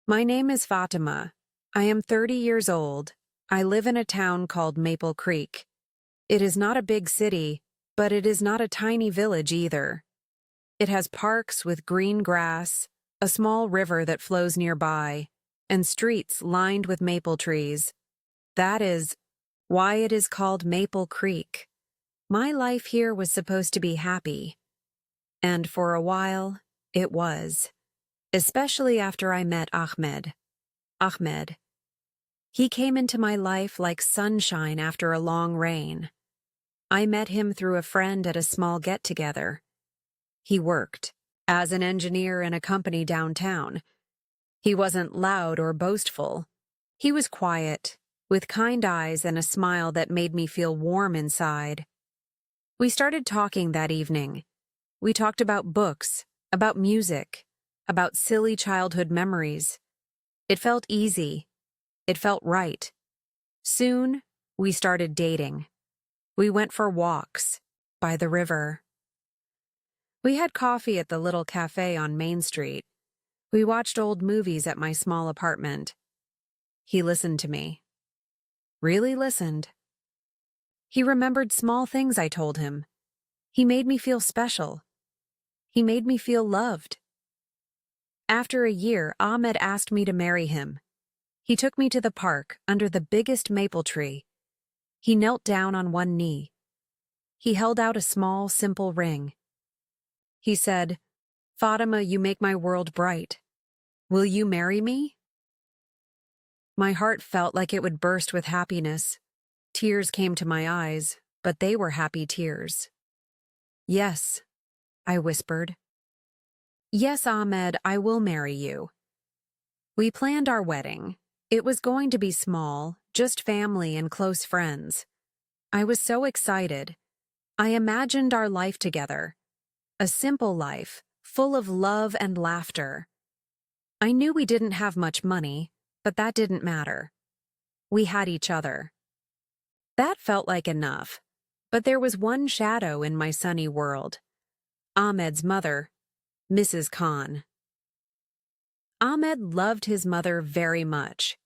My name is Fatima. I am 30 years old. I live in a town called Maple Creek. It is not a big city, but it is not a tiny village either. It has parks with green grass, a small river that flows nearby, and streets lined with maple trees. That is why it is called Maple Creek. My life here was supposed to be happy. And for a while, it was. Especially after I met Ahmed. Ahmed. He came into my life like sunshine after a long rain. I met him through a friend at a small get-together. He worked as an engineer in a company downtown. He wasn't loud or boastful. He was quiet, with kind eyes and a smile that made me feel warm inside. We started talking that evening. We talked about books, about music, about silly childhood memories. It felt easy. It felt right. Soon, we started dating. We went for walks by the river. We had coffee at the little cafe on Main Street. We watched old movies at my small apartment. He listened to me. Really listened. He remembered small things I told him. He made me feel special. He made me feel loved. After a year, Ahmed asked me to marry him. He took me to the park under the biggest maple tree. He knelt down on one knee. He held out a small, simple ring. He said, "Fatima, you make my world bright. Will you marry me?" My heart felt like it would burst with happiness. Tears came to my eyes, but they were happy tears. "Yes," I whispered. "Yes, Ahmed, I will marry you." We planned our wedding. It was going to be small, just family and close friends. I was so excited. I imagined our life together. A simple life, full of love and laughter. I knew we didn't have much money, but that didn't matter. We had each other. That felt like enough, but there was one shadow in my sunny world. Ahmed's mother, Mrs. Khan. Ahmed loved his mother very much.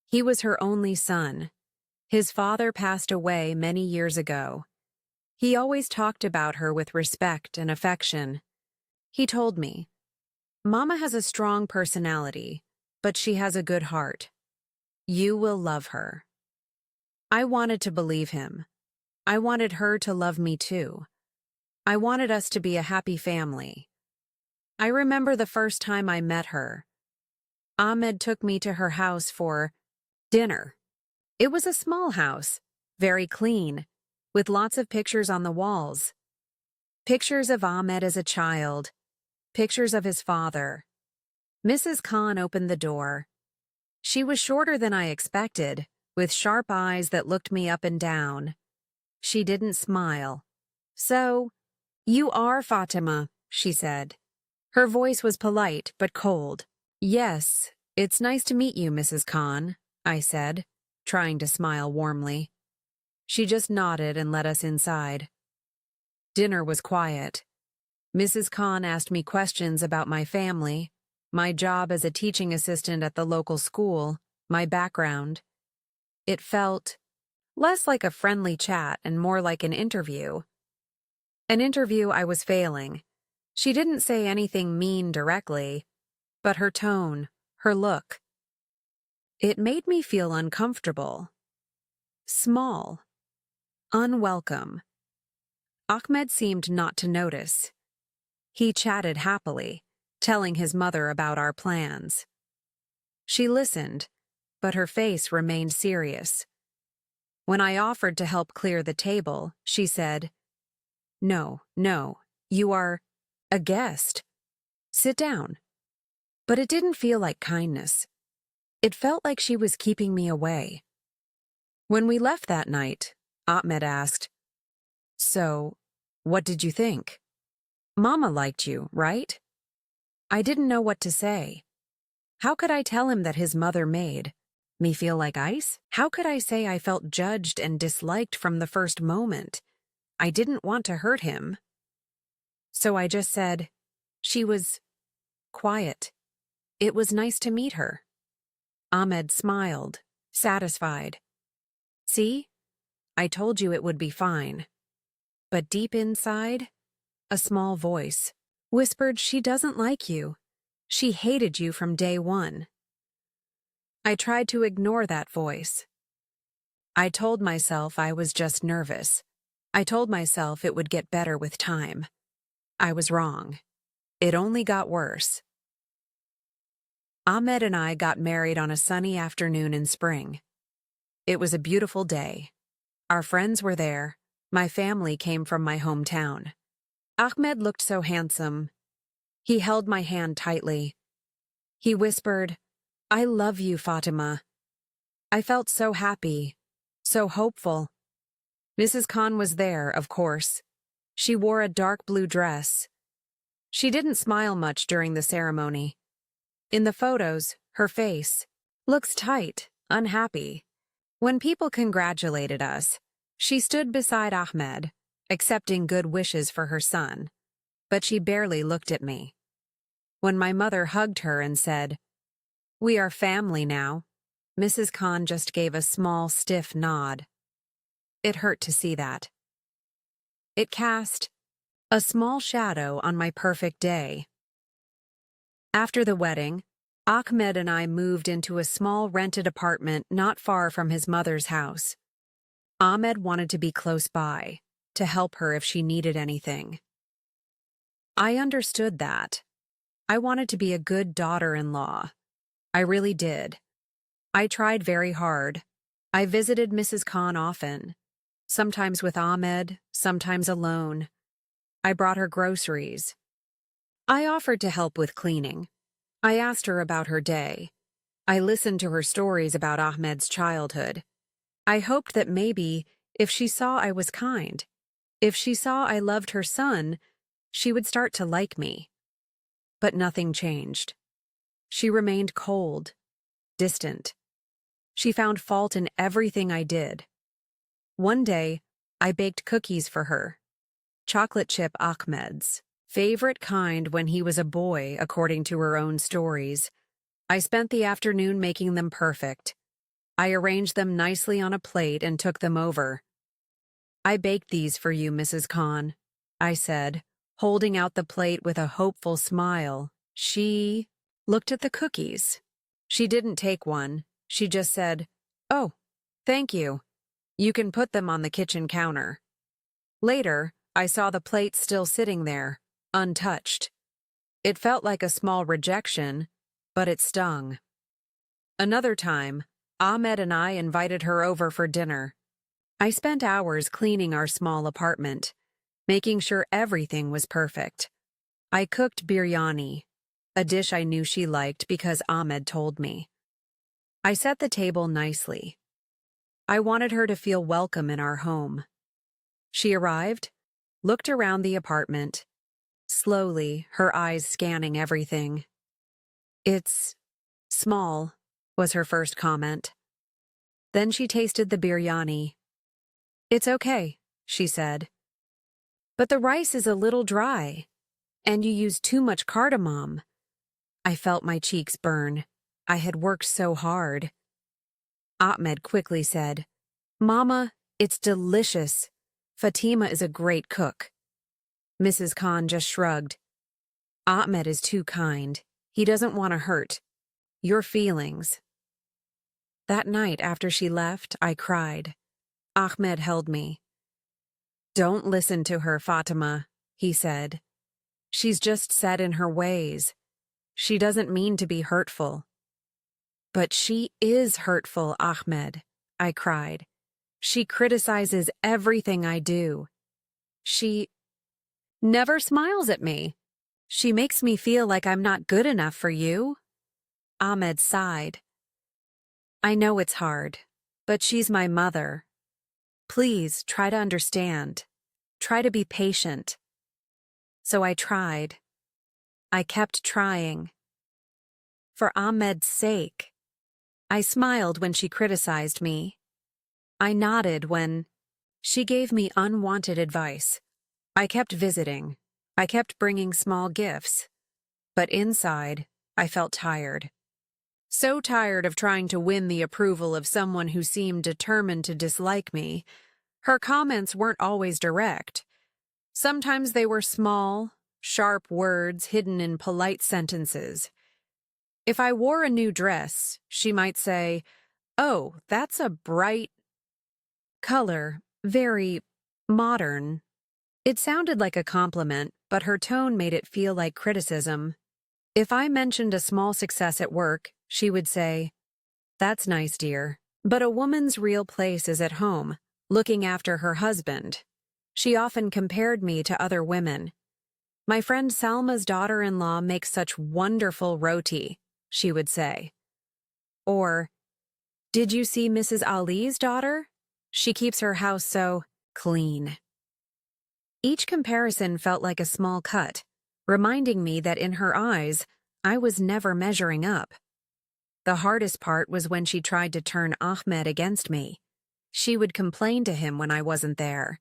He was her only son. His father passed away many years ago. He always talked about her with respect and affection. He told me, "Mama has a strong personality, but she has a good heart. You will love her." I wanted to believe him. I wanted her to love me too. I wanted us to be a happy family. I remember the first time I met her. Ahmed took me to her house for dinner. It was a small house, very clean, with lots of pictures on the walls. Pictures of Ahmed as a child, pictures of his father. Mrs. Khan opened the door. She was shorter than I expected, with sharp eyes that looked me up and down. She didn't smile. "So, you are Fatima," she said. Her voice was polite but cold. "Yes, it's nice to meet you, Mrs. Khan," I said, trying to smile warmly. She just nodded and let us inside. Dinner was quiet. Mrs. Khan asked me questions about my family, my job as a teaching assistant at the local school, my background. It felt less like a friendly chat and more like an interview. An interview I was failing. She didn't say anything mean directly, but her tone, her look. It made me feel uncomfortable. Small. Unwelcome. Ahmed seemed not to notice. He chatted happily, telling his mother about our plans. She listened, but her face remained serious. When I offered to help clear the table, she said, No, you are a guest. Sit down." But it didn't feel like kindness. It felt like she was keeping me away. When we left that night, Ahmed asked, "So, what did you think? Mama liked you, right?" I didn't know what to say. How could I tell him that his mother made me feel like ice? How could I say I felt judged and disliked from the first moment? I didn't want to hurt him. So I just said, "She was quiet. It was nice to meet her. Ahmed smiled, satisfied. See? I told you it would be fine. But deep inside, a small voice whispered she doesn't like you. She hated you from day one. I tried to ignore that voice. I told myself I was just nervous. I told myself it would get better with time. I was wrong. It only got worse. Ahmed and I got married on a sunny afternoon in spring. It was a beautiful day. Our friends were there. My family came from my hometown. Ahmed looked so handsome. He held my hand tightly. He whispered, "I love you, Fatima." I felt so happy, so hopeful. Mrs. Khan was there, of course. She wore a dark blue dress. She didn't smile much during the ceremony. In the photos, her face looks tight, unhappy. When people congratulated us, she stood beside Ahmed, accepting good wishes for her son, but she barely looked at me. When my mother hugged her and said, "We are family now," Mrs. Khan just gave a small, stiff nod. It hurt to see that. It cast a small shadow on my perfect day. After the wedding, Ahmed and I moved into a small rented apartment not far from his mother's house. Ahmed wanted to be close by, to help her if she needed anything. I understood that. I wanted to be a good daughter-in-law. I really did. I tried very hard. I visited Mrs. Khan often, sometimes with Ahmed, sometimes alone. I brought her groceries. I offered to help with cleaning. I asked her about her day. I listened to her stories about Ahmed's childhood. I hoped that maybe, if she saw I was kind, if she saw I loved her son, she would start to like me. But nothing changed. She remained cold, distant. She found fault in everything I did. One day, I baked cookies for her. Chocolate chip Ahmed's favorite kind when he was a boy, according to her own stories. I spent the afternoon making them perfect. I arranged them nicely on a plate and took them over. "I baked these for you, Mrs. Khan," I said, holding out the plate with a hopeful smile. She looked at the cookies. She didn't take one. She just said, "Oh, thank you. You can put them on the kitchen counter." Later, I saw the plate still sitting there, untouched. It felt like a small rejection, but it stung. Another time, Ahmed and I invited her over for dinner. I spent hours cleaning our small apartment, making sure everything was perfect. I cooked biryani, a dish I knew she liked because Ahmed told me. I set the table nicely. I wanted her to feel welcome in our home. She arrived, looked around the apartment, slowly, her eyes scanning everything. "It's small," was her first comment. Then she tasted the biryani. "It's okay," she said. "But the rice is a little dry, and you use too much cardamom." I felt my cheeks burn. I had worked so hard. Ahmed quickly said, "Mama, it's delicious. Fatima is a great cook." Mrs. Khan just shrugged. "Ahmed is too kind. He doesn't want to hurt your feelings." That night after she left, I cried. Ahmed held me. "Don't listen to her, Fatima," he said. "She's just set in her ways. She doesn't mean to be hurtful." "But she is hurtful, Ahmed," I cried. "She criticizes everything I do. She never smiles at me. She makes me feel like I'm not good enough for you." Ahmed sighed. "I know it's hard, but she's my mother. Please try to understand. Try to be patient." So I tried. I kept trying. For Ahmed's sake. I smiled when she criticized me. I nodded when she gave me unwanted advice. I kept visiting. I kept bringing small gifts. But inside, I felt tired. So tired of trying to win the approval of someone who seemed determined to dislike me. Her comments weren't always direct. Sometimes they were small, sharp words hidden in polite sentences. If I wore a new dress, she might say, "Oh, that's a bright color, very modern." It sounded like a compliment, but her tone made it feel like criticism. If I mentioned a small success at work, she would say, "That's nice, dear. But a woman's real place is at home, looking after her husband." She often compared me to other women. "My friend Salma's daughter-in-law makes such wonderful roti," she would say. Or, "Did you see Mrs. Ali's daughter? She keeps her house so clean." Each comparison felt like a small cut, reminding me that in her eyes, I was never measuring up. The hardest part was when she tried to turn Ahmed against me. She would complain to him when I wasn't there.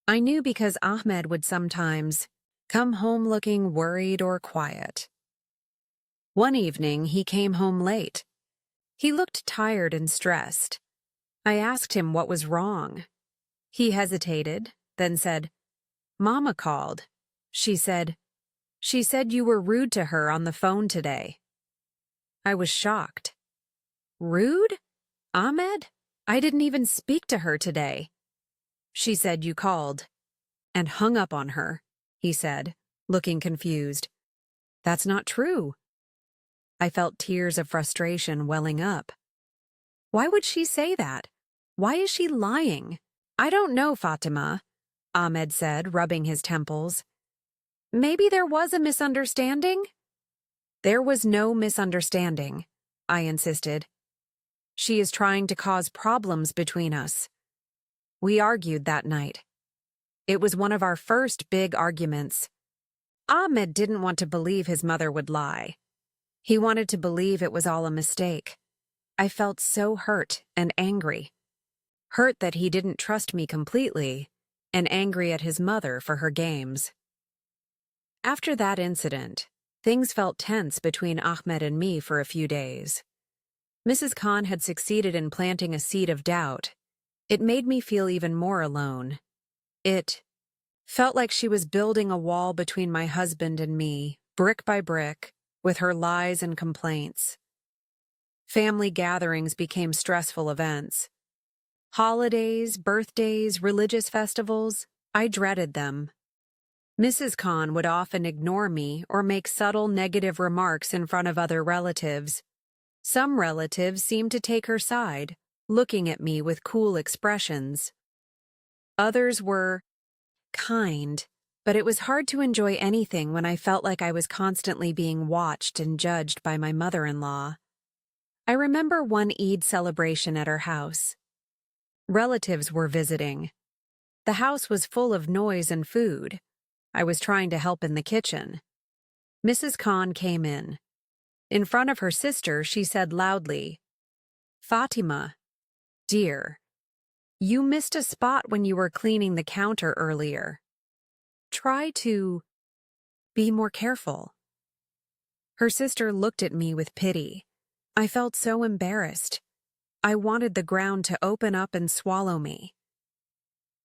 I knew because Ahmed would sometimes come home looking worried or quiet. One evening, he came home late. He looked tired and stressed. I asked him what was wrong. He hesitated, then said, "Mama called. She said you were rude to her on the phone today." I was shocked. "Rude? Ahmed? I didn't even speak to her today." "She said you called and hung up on her," he said, looking confused. "That's not true." I felt tears of frustration welling up. Why would she say that? Why is she lying? "I don't know, Fatima," Ahmed said, rubbing his temples. "Maybe there was a misunderstanding?" "There was no misunderstanding," I insisted. "She is trying to cause problems between us." We argued that night. It was one of our first big arguments. Ahmed didn't want to believe his mother would lie. He wanted to believe it was all a mistake. I felt so hurt and angry. Hurt that he didn't trust me completely, and angry at his mother for her games. After that incident, things felt tense between Ahmed and me for a few days. Mrs. Khan had succeeded in planting a seed of doubt. It made me feel even more alone. It felt like she was building a wall between my husband and me, brick by brick, with her lies and complaints. Family gatherings became stressful events. Holidays, birthdays, religious festivals, I dreaded them. Mrs. Khan would often ignore me or make subtle negative remarks in front of other relatives. Some relatives seemed to take her side, looking at me with cool expressions. Others were kind, but it was hard to enjoy anything when I felt like I was constantly being watched and judged by my mother-in-law. I remember one Eid celebration at her house. Relatives were visiting. The house was full of noise and food. I was trying to help in the kitchen. Mrs. Khan came in. In front of her sister, she said loudly, "Fatima, dear, you missed a spot when you were cleaning the counter earlier. Try to be more careful." Her sister looked at me with pity. I felt so embarrassed. I wanted the ground to open up and swallow me.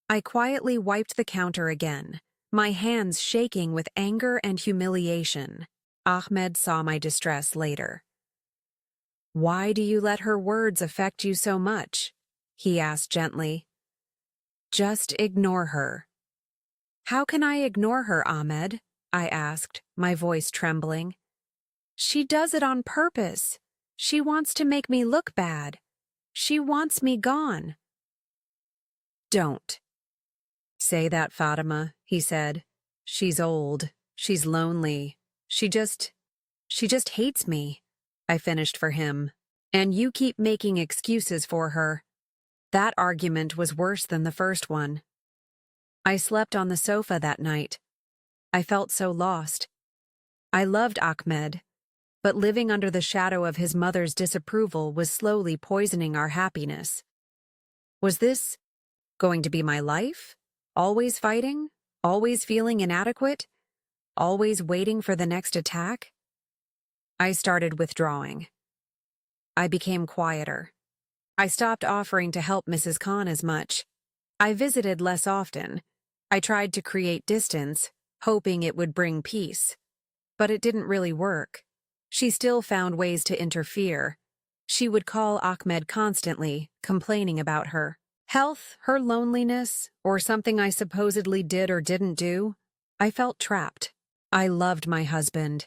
I quietly wiped the counter again, my hands shaking with anger and humiliation. Ahmed saw my distress later. "Why do you let her words affect you so much?" he asked gently. "Just ignore her." "How can I ignore her, Ahmed?" I asked, my voice trembling. "She does it on purpose. She wants to make me look bad. She wants me gone." "Don't say that, Fatima," he said. "She's old. She's lonely. She just hates me," I finished for him. "And you keep making excuses for her." That argument was worse than the first one. I slept on the sofa that night. I felt so lost. I loved Ahmed, but living under the shadow of his mother's disapproval was slowly poisoning our happiness. Was this going to be my life? Always fighting? Always feeling inadequate? Always waiting for the next attack? I started withdrawing. I became quieter. I stopped offering to help Mrs. Khan as much. I visited less often. I tried to create distance, hoping it would bring peace. But it didn't really work. She still found ways to interfere. She would call Ahmed constantly, complaining about her health, her loneliness, or something I supposedly did or didn't do. I felt trapped. I loved my husband,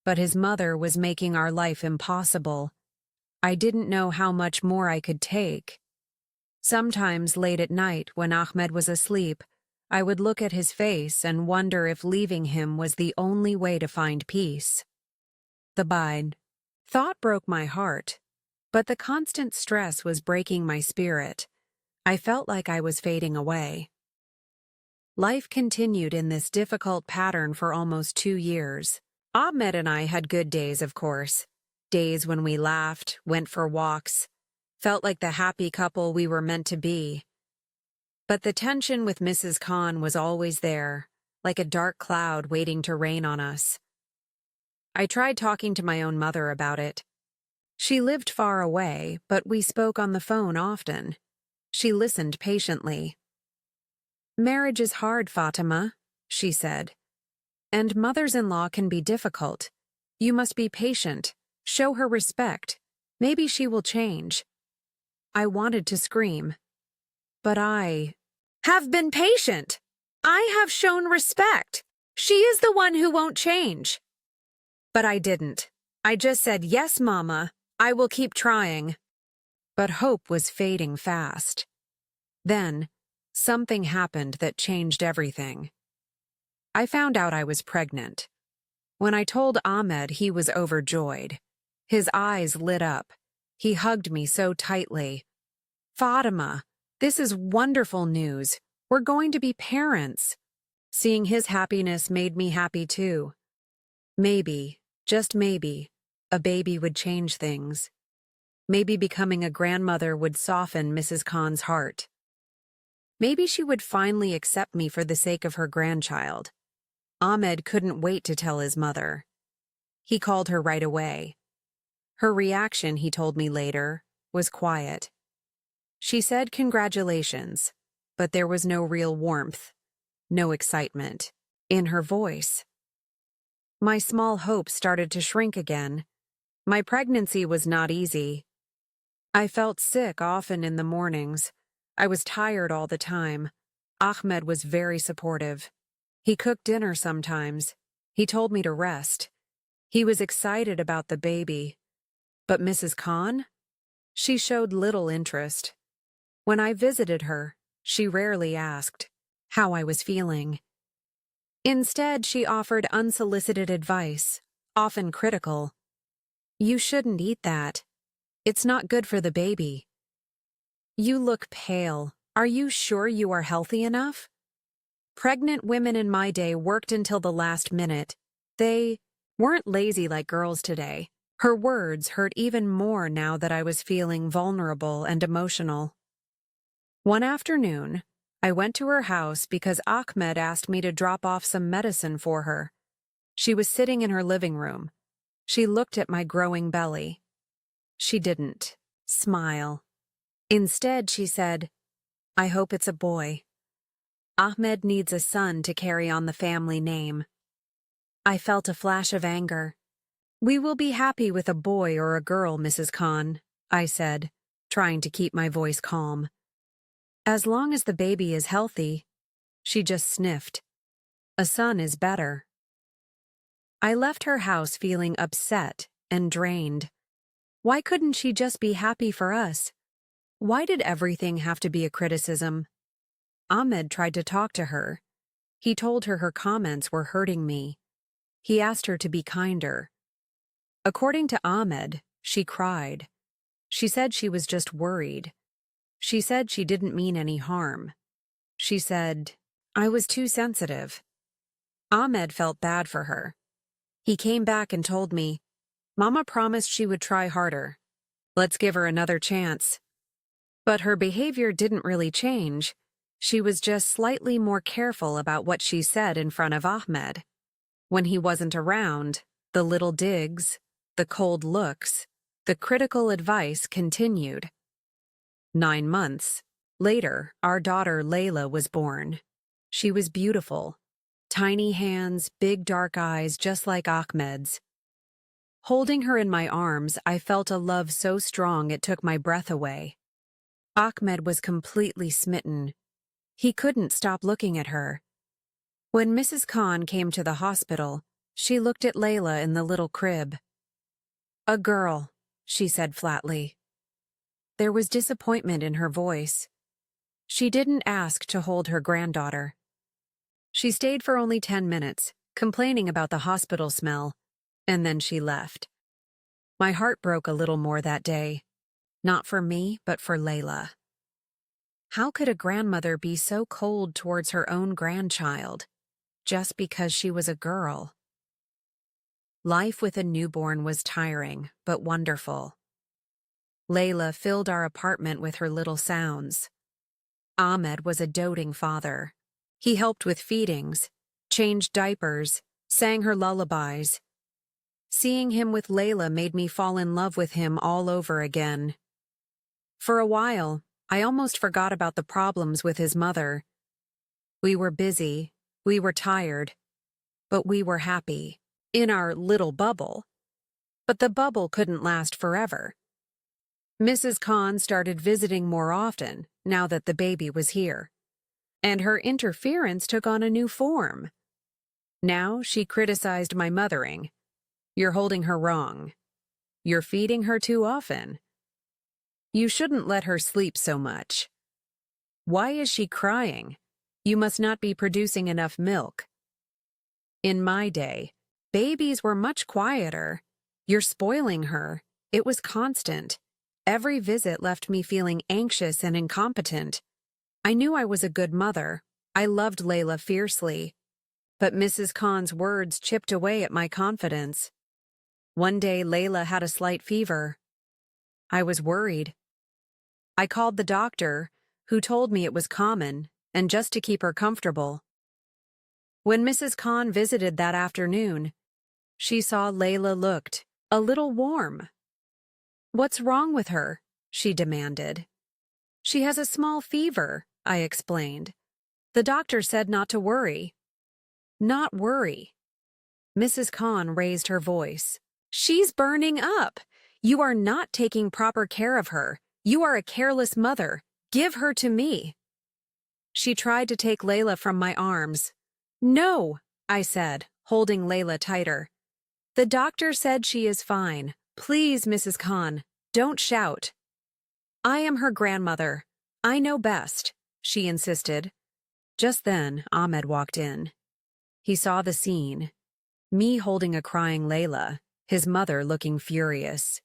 but his mother was making our life impossible. I didn't know how much more I could take. Sometimes late at night, when Ahmed was asleep, I would look at his face and wonder if leaving him was the only way to find peace. The thought broke my heart, but the constant stress was breaking my spirit. I felt like I was fading away. Life continued in this difficult pattern for almost 2 years. Ahmed and I had good days, of course. Days when we laughed, went for walks, felt like the happy couple we were meant to be. But the tension with Mrs. Khan was always there, like a dark cloud waiting to rain on us. I tried talking to my own mother about it. She lived far away, but we spoke on the phone often. She listened patiently. "Marriage is hard, Fatima," she said. "And mothers-in-law can be difficult. You must be patient. Show her respect. Maybe she will change." I wanted to scream. But I have been patient. I have shown respect. She is the one who won't change. But I didn't. I just said, "Yes, Mama, I will keep trying." But hope was fading fast. Then, something happened that changed everything. I found out I was pregnant. When I told Ahmed, he was overjoyed. His eyes lit up. He hugged me so tightly. "Fatima, this is wonderful news. We're going to be parents." Seeing his happiness made me happy too. Maybe, just maybe, a baby would change things. Maybe becoming a grandmother would soften Mrs. Khan's heart. Maybe she would finally accept me for the sake of her grandchild. Ahmed couldn't wait to tell his mother. He called her right away. Her reaction, he told me later, was quiet. She said congratulations, but there was no real warmth, no excitement in her voice. My small hope started to shrink again. My pregnancy was not easy. I felt sick often in the mornings. I was tired all the time. Ahmed was very supportive. He cooked dinner sometimes. He told me to rest. He was excited about the baby. But Mrs. Khan? She showed little interest. When I visited her, she rarely asked how I was feeling. Instead, she offered unsolicited advice, often critical. "You shouldn't eat that. It's not good for the baby. You look pale. Are you sure you are healthy enough?" Pregnant women in my day worked until the last minute. They weren't lazy like girls today. Her words hurt even more now that I was feeling vulnerable and emotional. One afternoon, I went to her house because Ahmed asked me to drop off some medicine for her. She was sitting in her living room. She looked at my growing belly. She didn't smile. Instead, she said, "I hope it's a boy. Ahmed needs a son to carry on the family name." I felt a flash of anger. "We will be happy with a boy or a girl, Mrs. Khan," I said, trying to keep my voice calm. "As long as the baby is healthy." She just sniffed. "A son is better." I left her house feeling upset and drained. Why couldn't she just be happy for us? Why did everything have to be a criticism? Ahmed tried to talk to her. He told her her comments were hurting me. He asked her to be kinder. According to Ahmed, she cried. She said she was just worried. She said she didn't mean any harm. She said, "I was too sensitive." Ahmed felt bad for her. He came back and told me, "Mama promised she would try harder. Let's give her another chance." But her behavior didn't really change. She was just slightly more careful about what she said in front of Ahmed. When he wasn't around, the little digs, the cold looks, the critical advice continued. 9 months later, our daughter Layla was born. She was beautiful. Tiny hands, big dark eyes, just like Ahmed's. Holding her in my arms, I felt a love so strong it took my breath away. Ahmed was completely smitten. He couldn't stop looking at her. When Mrs. Khan came to the hospital, she looked at Layla in the little crib. "A girl," she said flatly. There was disappointment in her voice. She didn't ask to hold her granddaughter. She stayed for only 10 minutes, complaining about the hospital smell, and then she left. My heart broke a little more that day. Not for me, but for Layla. How could a grandmother be so cold towards her own grandchild, just because she was a girl? Life with a newborn was tiring, but wonderful. Layla filled our apartment with her little sounds. Ahmed was a doting father. He helped with feedings, changed diapers, sang her lullabies. Seeing him with Layla made me fall in love with him all over again. For a while, I almost forgot about the problems with his mother. We were busy, we were tired, but we were happy, in our little bubble. But the bubble couldn't last forever. Mrs. Khan started visiting more often now that the baby was here, and her interference took on a new form. Now she criticized my mothering. "You're holding her wrong. You're feeding her too often. You shouldn't let her sleep so much. Why is she crying? You must not be producing enough milk." In my day, babies were much quieter. "You're spoiling her." It was constant. Every visit left me feeling anxious and incompetent. I knew I was a good mother. I loved Layla fiercely. But Mrs. Khan's words chipped away at my confidence. One day, Layla had a slight fever. I was worried. I called the doctor, who told me it was common, and just to keep her comfortable. When Mrs. Khan visited that afternoon, she saw Layla looked a little warm. "What's wrong with her?" she demanded. "She has a small fever," I explained. "The doctor said not to worry." "Not worry." Mrs. Khan raised her voice. "She's burning up. You are not taking proper care of her. You are a careless mother. Give her to me." She tried to take Layla from my arms. "No," I said, holding Layla tighter. "The doctor said she is fine. Please, Mrs. Khan, don't shout." "I am her grandmother. I know best," she insisted. Just then, Ahmed walked in. He saw the scene. Me holding a crying Layla, his mother looking furious.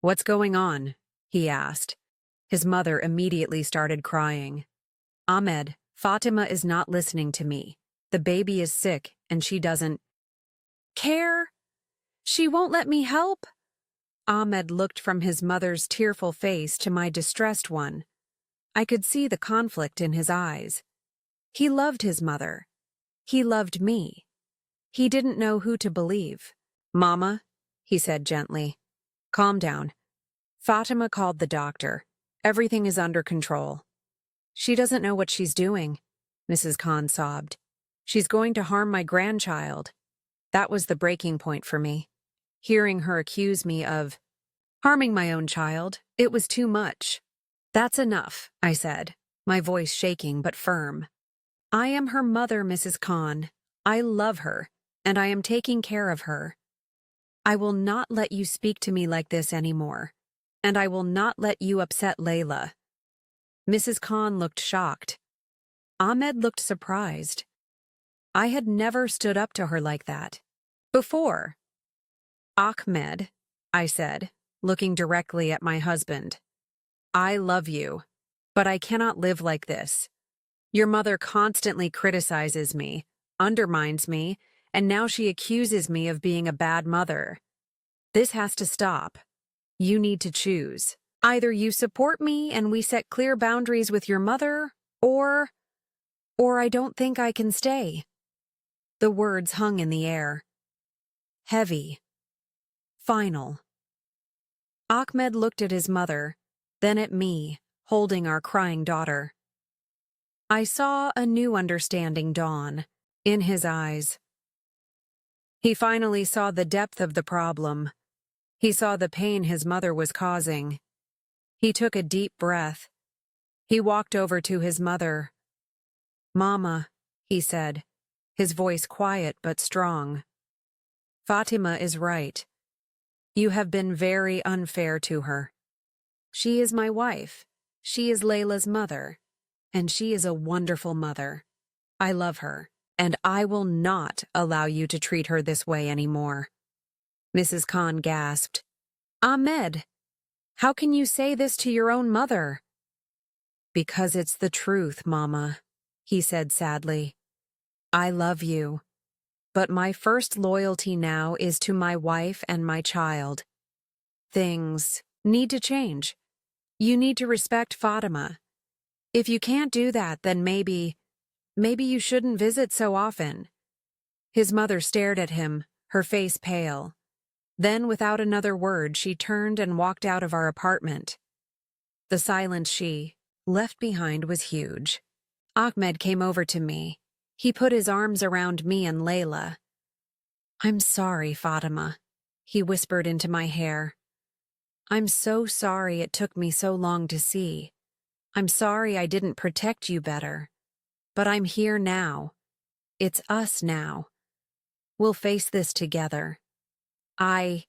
"What's going on?" he asked. His mother immediately started crying. "Ahmed, Fatima is not listening to me. The baby is sick and she doesn't care. She won't let me help." Ahmed looked from his mother's tearful face to my distressed one. I could see the conflict in his eyes. He loved his mother. He loved me. He didn't know who to believe. "Mama," he said gently, "calm down. Fatima called the doctor. Everything is under control." "She doesn't know what she's doing," Mrs. Khan sobbed. "She's going to harm my grandchild." That was the breaking point for me. Hearing her accuse me of harming my own child, it was too much. "That's enough," I said, my voice shaking but firm. "I am her mother, Mrs. Khan. I love her, and I am taking care of her. I will not let you speak to me like this anymore, and I will not let you upset Layla." Mrs. Khan looked shocked. Ahmed looked surprised. I had never stood up to her like that before. "Ahmed," I said, looking directly at my husband, "I love you, but I cannot live like this. Your mother constantly criticizes me, undermines me, and now she accuses me of being a bad mother. This has to stop. You need to choose. Either you support me and we set clear boundaries with your mother, or I don't think I can stay." The words hung in the air. Heavy. Final. Ahmed looked at his mother, then at me, holding our crying daughter. I saw a new understanding dawn in his eyes. He finally saw the depth of the problem. He saw the pain his mother was causing. He took a deep breath. He walked over to his mother. "Mama," he said, his voice quiet but strong. "Fatima is right. You have been very unfair to her. She is my wife. She is Layla's mother. And she is a wonderful mother. I love her, and I will not allow you to treat her this way anymore." Mrs. Khan gasped. "Ahmed, how can you say this to your own mother?" "Because it's the truth, Mama," he said sadly. "I love you, but my first loyalty now is to my wife and my child. Things need to change. You need to respect Fatima. If you can't do that, then maybe you shouldn't visit so often." His mother stared at him, her face pale. Then, without another word, she turned and walked out of our apartment. The silence she left behind was huge. Ahmed came over to me. He put his arms around me and Layla. "I'm sorry, Fatima," he whispered into my hair. "I'm so sorry it took me so long to see. I'm sorry I didn't protect you better. But I'm here now. It's us now. We'll face this together." I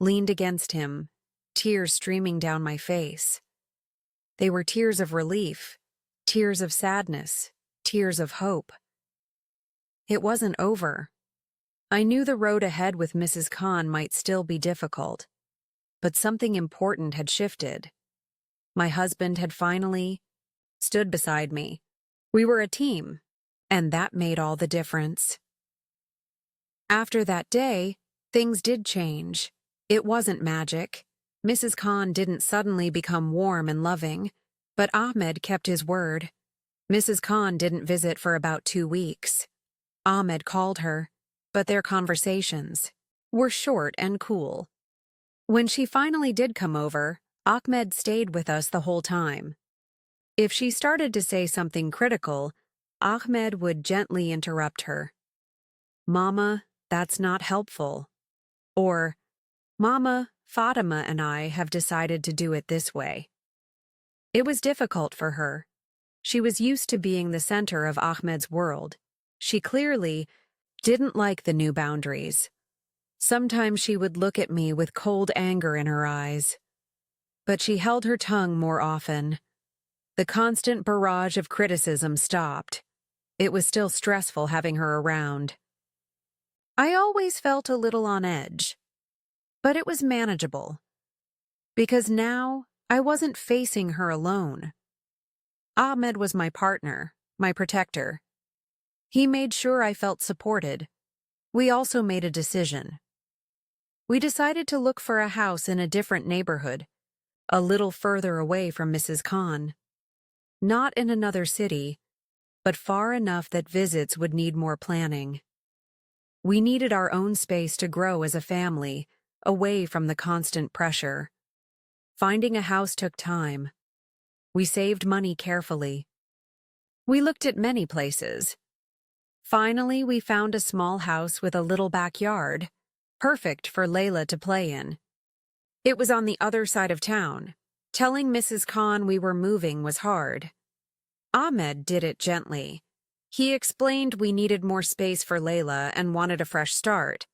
leaned against him, tears streaming down my face. They were tears of relief, tears of sadness, tears of hope. It wasn't over. I knew the road ahead with Mrs. Khan might still be difficult, but something important had shifted. My husband had finally stood beside me. We were a team, and that made all the difference. After that day, things did change. It wasn't magic. Mrs. Khan didn't suddenly become warm and loving, but Ahmed kept his word. Mrs. Khan didn't visit for about 2 weeks. Ahmed called her, but their conversations were short and cool. When she finally did come over, Ahmed stayed with us the whole time. If she started to say something critical, Ahmed would gently interrupt her. "Mama, that's not helpful." Or, "Mama, Fatima and I have decided to do it this way." It was difficult for her. She was used to being the center of Ahmed's world. She clearly didn't like the new boundaries. Sometimes she would look at me with cold anger in her eyes. But she held her tongue more often. The constant barrage of criticism stopped. It was still stressful having her around. I always felt a little on edge, but it was manageable, because now I wasn't facing her alone. Ahmed was my partner, my protector. He made sure I felt supported. We also made a decision. We decided to look for a house in a different neighborhood, a little further away from Mrs. Khan. Not in another city, but far enough that visits would need more planning. We needed our own space to grow as a family, away from the constant pressure. Finding a house took time. We saved money carefully. We looked at many places. Finally, we found a small house with a little backyard, perfect for Layla to play in. It was on the other side of town. Telling Mrs. Khan we were moving was hard. Ahmed did it gently. He explained we needed more space for Layla and wanted a fresh start.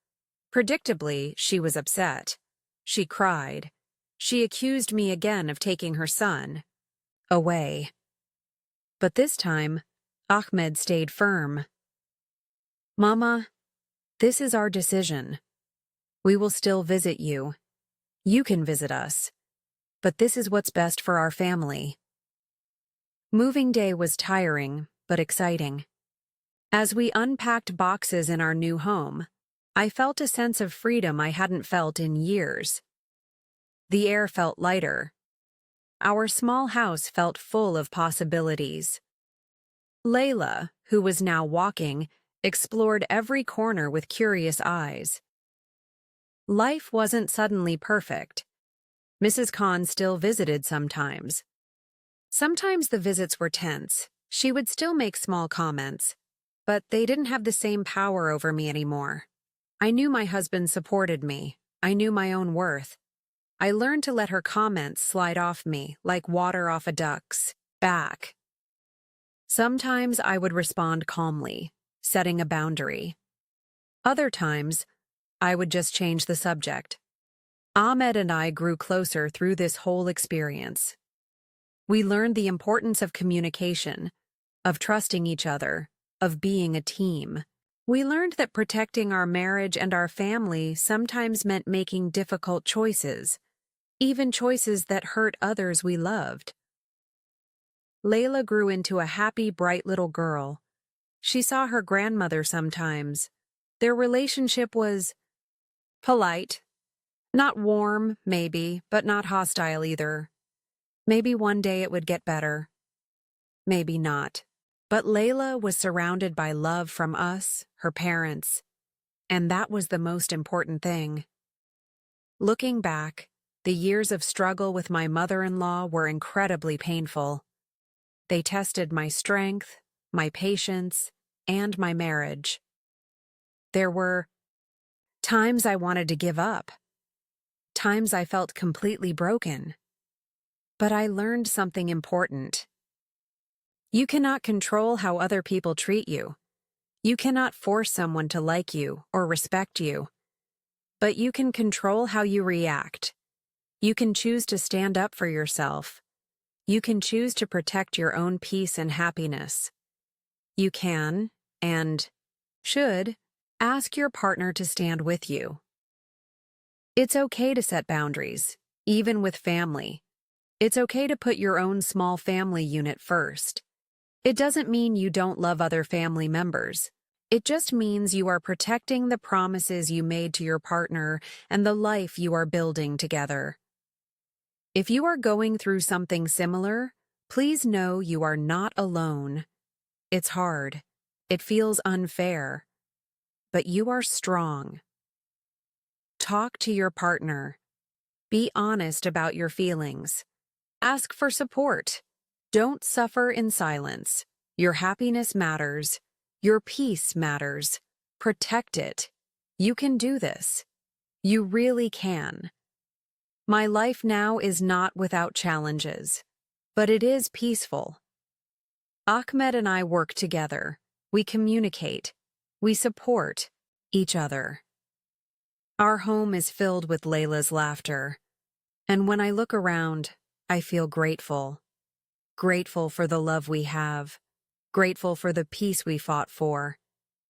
Predictably, she was upset. She cried. She accused me again of taking her son away. But this time, Ahmed stayed firm. "Mama, this is our decision. We will still visit you. You can visit us. But this is what's best for our family." Moving day was tiring, but exciting. As we unpacked boxes in our new home, I felt a sense of freedom I hadn't felt in years. The air felt lighter. Our small house felt full of possibilities. Layla, who was now walking, explored every corner with curious eyes. Life wasn't suddenly perfect. Mrs. Khan still visited sometimes. Sometimes the visits were tense. She would still make small comments, but they didn't have the same power over me anymore. I knew my husband supported me. I knew my own worth. I learned to let her comments slide off me like water off a duck's back. Sometimes I would respond calmly, setting a boundary. Other times, I would just change the subject. Ahmed and I grew closer through this whole experience. We learned the importance of communication, of trusting each other, of being a team. We learned that protecting our marriage and our family sometimes meant making difficult choices, even choices that hurt others we loved. Layla grew into a happy, bright little girl. She saw her grandmother sometimes. Their relationship was polite. Not warm, maybe, but not hostile either. Maybe one day it would get better. Maybe not. But Layla was surrounded by love from us, her parents, and that was the most important thing. Looking back, the years of struggle with my mother-in-law were incredibly painful. They tested my strength, my patience, and my marriage. There were times I wanted to give up, times I felt completely broken. But I learned something important. You cannot control how other people treat you. You cannot force someone to like you or respect you. But you can control how you react. You can choose to stand up for yourself. You can choose to protect your own peace and happiness. You can, and should, ask your partner to stand with you. It's okay to set boundaries, even with family. It's okay to put your own small family unit first. It doesn't mean you don't love other family members. It just means you are protecting the promises you made to your partner and the life you are building together. If you are going through something similar, please know you are not alone. It's hard. It feels unfair. But you are strong. Talk to your partner. Be honest about your feelings. Ask for support. Don't suffer in silence. Your happiness matters. Your peace matters. Protect it. You can do this. You really can. My life now is not without challenges, but it is peaceful. Ahmed and I work together. We communicate. We support each other. Our home is filled with Layla's laughter, and when I look around, I feel grateful. Grateful for the love we have, grateful for the peace we fought for,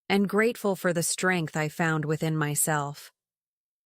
and grateful for the strength I found within myself.